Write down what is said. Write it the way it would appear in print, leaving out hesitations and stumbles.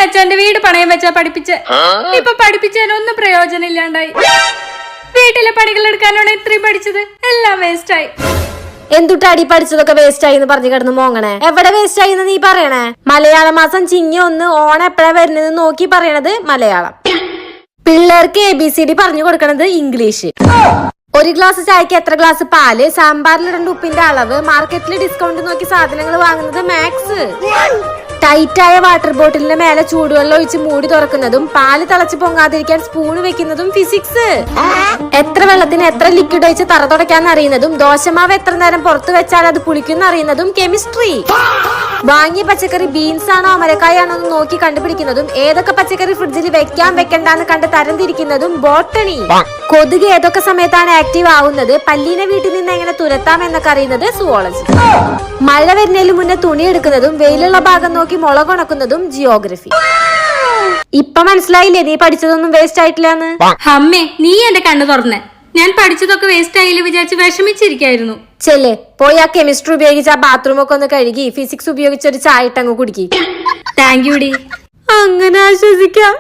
അച്ഛന്റെ വീട് പണയം വെച്ചാ പഠിപ്പിച്ച. ഇപ്പൊ പഠിപ്പിച്ചതിനൊന്നും പ്രയോജനം ഇല്ലാണ്ടായി. വീട്ടിലെ പണികൾ എടുക്കാനാണ് ഇത്രയും പഠിച്ചത്, എല്ലാം വേസ്റ്റായി. എന്തുട്ടാടി പഠിച്ചതൊക്കെ വേസ്റ്റ് ആയി എന്ന് പറഞ്ഞു കിടന്ന് മോങ്ങണേ? എവിടെ വേസ്റ്റ് ആയി എന്ന് നീ പറയണേ? മലയാള മാസം ചിങ്ങ 1 ഓണം എപ്പോഴാ വരുന്നത് നോക്കി പറയണത് മലയാളം. പിള്ളേർക്ക് ABCD പറഞ്ഞു കൊടുക്കണത് ഇംഗ്ലീഷ്. ഒരു ഗ്ലാസ് ചായക്ക് എത്ര ഗ്ലാസ് പാല്, സാമ്പാറിൽ 2 ഉപ്പിന്റെ അളവ്, മാർക്കറ്റിൽ ഡിസ്കൗണ്ട് നോക്കി സാധനങ്ങൾ വാങ്ങുന്നത് മാത്സ്. ടൈറ്റായ വാട്ടർ ബോട്ടിലിന്റെ മേലെ ചൂടുവെള്ളം ഒഴിച്ച് മൂടി തുറക്കുന്നതും പാല് തിളച്ച് പൊങ്ങാതിരിക്കാൻ സ്പൂൺ വെക്കുന്നതും ഫിസിക്സ്. എത്ര വെള്ളത്തിന് എത്ര ലിക്വിഡ് ഒഴിച്ച് തറ തുടയ്ക്കാന്ന് അറിയുന്നതും ദോശമാവ് എത്ര നേരം പുറത്തു വെച്ചാൽ അത് പുളിക്കുന്ന അറിയുന്നതും കെമിസ്ട്രി. വാങ്ങിയ പച്ചക്കറി ബീൻസ് ആണോ അമരക്കായാണോ എന്ന് നോക്കി കണ്ടുപിടിക്കുന്നതും ഏതൊക്കെ പച്ചക്കറി ഫ്രിഡ്ജിൽ വെക്കാൻ വെക്കണ്ടെന്ന് കണ്ട് തരംതിരിക്കുന്നതും ബോട്ടണി. കൊതുക് ഏതൊക്കെ സമയത്താണ് ആക്റ്റീവ് ആവുന്നത്, പല്ലീനെ വീട്ടിൽ നിന്ന് എങ്ങനെ തുരത്താം എന്നൊക്കെ അറിയുന്നത് സുവോളജി. മഴ വരുന്നതിന് മുന്നേ തുണി എടുക്കുന്നതും വെയിലുള്ള ഭാഗം നോക്കി മുളക് ഉണക്കുന്നതും ജിയോഗ്രഫി. ഇപ്പൊ മനസ്സിലായില്ലേ നീ പഠിച്ചതൊന്നും വേസ്റ്റ് ആയിട്ടില്ലാന്ന്? അമ്മേ, നീ എന്റെ കണ്ണു തുറന്നേ. ഞാൻ പഠിച്ചതൊക്കെ വേസ്റ്റ് ആയില്ല വിചാരിച്ച് വിഷമിച്ചിരിക്കായിരുന്നു. ചെല്ലേ പോയി ആ കെമിസ്ട്രി ഉപയോഗിച്ച് ആ ബാത്റൂം ഒക്കെ ഒന്ന് കഴുകി ഫിസിക്സ് ഉപയോഗിച്ച് ഒരു ചായ ഇട്ടങ്ങ് കുടിക്കി. താങ്ക് യു ഡി. അങ്ങനെ ആശ്വസിക്കാം.